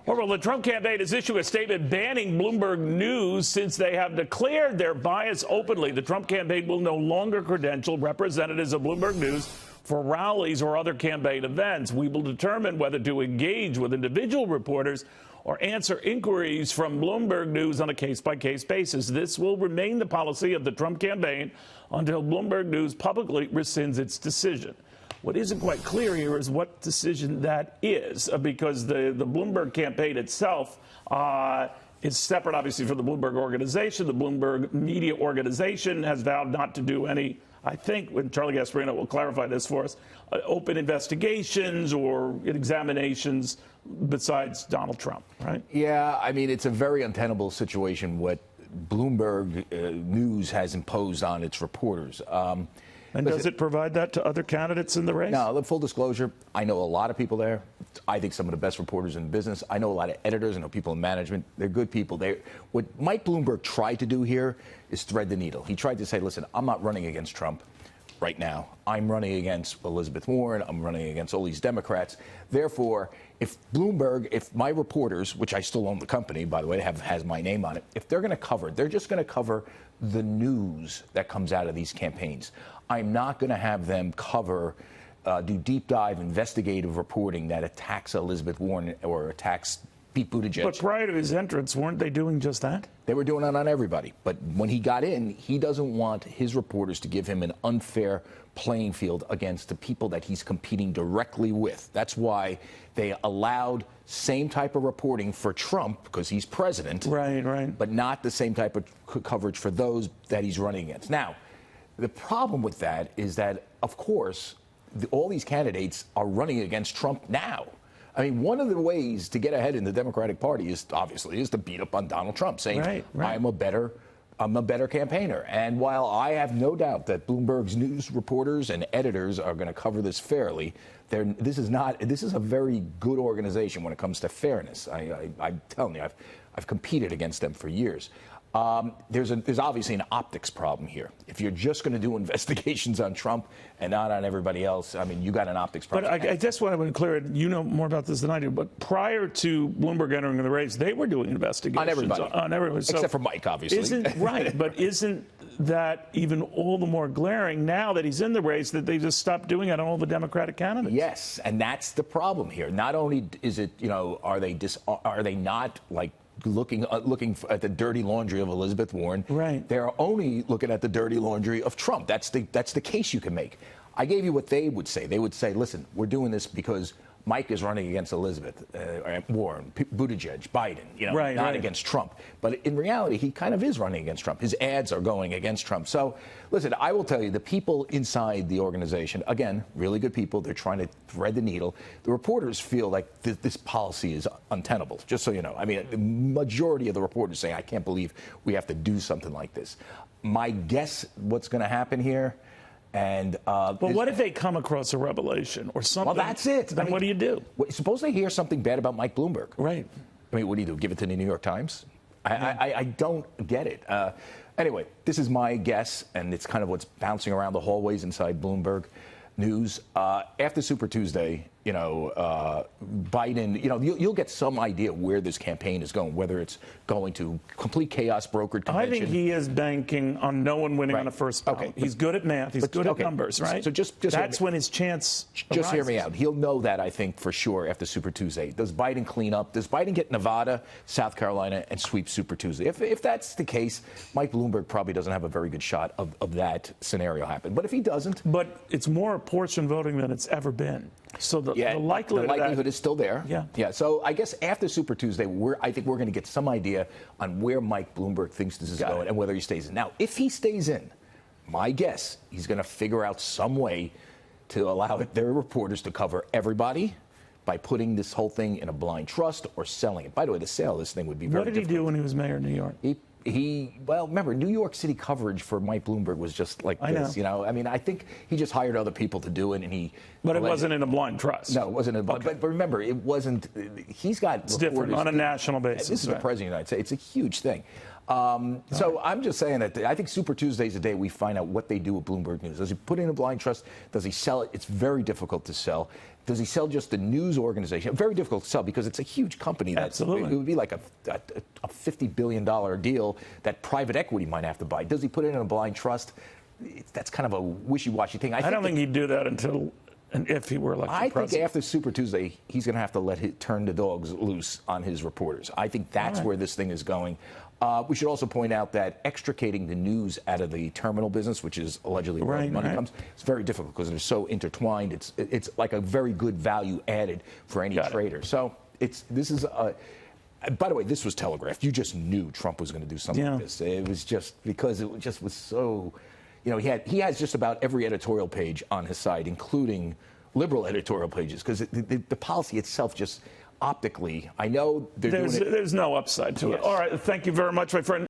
Well, the Trump campaign has issued a statement banning Bloomberg News since they have declared their bias openly. The Trump campaign will no longer credential representatives of Bloomberg News for rallies or other campaign events. We will determine whether to engage with individual reporters or answer inquiries from Bloomberg News on a case-by-case basis. This will remain the policy of the Trump campaign until Bloomberg News publicly rescinds its decision. What isn't quite clear here is what decision that is, because the Bloomberg campaign itself is separate, obviously, from the Bloomberg organization. The Bloomberg media organization has vowed not to do any, I think, when Charlie Gasparino will clarify this for us, open investigations or examinations besides Donald Trump, right? Yeah, I mean, it's a very untenable situation what Bloomberg News has imposed on its reporters. And does it provide that to other candidates in the race? No, full disclosure, I know a lot of people there. I think some of the best reporters in the business. I know a lot of editors. I know people in management. They're good people. What Mike Bloomberg tried to do here is thread the needle. He tried to say, listen, I'm not running against Trump right now. I'm running against Elizabeth Warren. I'm running against all these Democrats. Therefore, if my reporters, which I still own the company, by the way, has my name on it, if they're going to cover, they're just going to cover the news that comes out of these campaigns. I'm not going to have them do deep dive investigative reporting that attacks Elizabeth Warren or attacks Pete Buttigieg. But prior to his entrance, weren't they doing just that? They were doing it on everybody. But when he got in, he doesn't want his reporters to give him an unfair playing field against the people that he's competing directly with. That's why they allowed same type of reporting for Trump because he's president. Right. But not the same type of coverage for those that he's running against. Now, the problem with that is that, of course, all these candidates are running against Trump now. I mean, one of the ways to get ahead in the Democratic Party is to beat up on Donald Trump, saying, right. I'm a better campaigner. And while I have no doubt that Bloomberg's news reporters and editors are going to cover this fairly, this is a very good organization when it comes to fairness. I'm telling you, I've competed against them for years. There's obviously an optics problem here. If you're just going to do investigations on Trump and not on everybody else, I mean, you got an optics problem. But I just want to clear it. You know more about this than I do. But prior to Bloomberg entering the race, they were doing investigations on everybody. So except for Mike, obviously. But isn't that even all the more glaring now that he's in the race that they just stopped doing it on all the Democratic candidates? Yes, and that's the problem here. Not only is it, are they not like looking at the dirty laundry of Elizabeth Warren. Right. They're only looking at the dirty laundry of Trump. That's the case you can make. I gave you what they would say. They would say, listen, we're doing this because Mike is running against Elizabeth Warren, Buttigieg, Biden, not against Trump. But in reality, he kind of is running against Trump. His ads are going against Trump. So, listen, I will tell you, the people inside the organization, again, really good people, they're trying to thread the needle. The reporters feel like this policy is untenable, just so you know. I mean, the majority of the reporters say, I can't believe we have to do something like this. My guess what's going to happen here, but what if they come across a revelation or something? Well, that's it. Then what do you do? Suppose they hear something bad about Mike Bloomberg. Right. I mean, what do you do? Give it to the New York Times? I don't get it. Anyway, this is my guess, and it's kind of what's bouncing around the hallways inside Bloomberg News. After Super Tuesday, Biden, you'll get some idea where this campaign is going, whether it's going to complete chaos brokered convention. I think he is banking on no one winning on the first ballot. Okay. He's good at math. He's good at numbers, right? So just that's when his chance arises. Hear me out. He'll know that, I think, for sure after Super Tuesday. Does Biden clean up? Does Biden get Nevada, South Carolina, and sweep Super Tuesday? If that's the case, Mike Bloomberg probably doesn't have a very good shot of that scenario happen. But if he doesn't... But it's more apportioned voting than it's ever been. So the likelihood is still there. Yeah. So I guess after Super Tuesday, I think we're going to get some idea on where Mike Bloomberg thinks this is going and whether he stays in. Now, if he stays in, my guess, he's going to figure out some way to allow their reporters to cover everybody by putting this whole thing in a blind trust or selling it. By the way, the sale of this thing would be very difficult. What did he do when he was mayor of New York? Well, remember, New York City coverage for Mike Bloomberg was just like this. I mean, I think he just hired other people to do it, and But it wasn't in a blind trust. No, it wasn't in a blind. But remember, it wasn't. He's got. It's different on a national basis. This is the president of the United States. It's a huge thing. So I'm just saying that I think Super Tuesday is the day we find out what they do with Bloomberg News. Does he put in a blind trust? Does he sell it? It's very difficult to sell. Does he sell just the news organization? Very difficult to sell because it's a huge company. Absolutely. It would be like a $50 billion deal that private equity might have to buy. Does he put it in a blind trust? That's kind of a wishy-washy thing. I don't think he'd do that until and if he were elected president. I think after Super Tuesday, he's going to have to turn the dogs loose on his reporters. I think that's where this thing is going. We should also point out that extricating the news out of the terminal business, which is allegedly where the money comes, it's very difficult because they're so intertwined. It's like a very good value added for any trader. So this is a. By the way, this was telegraphed. You just knew Trump was going to do something like this. It was just because it just was so. You know, he has just about every editorial page on his site, including liberal editorial pages, because the policy itself just optically, I know they're doing it. There's no upside to it. All right, thank you very much, my friend.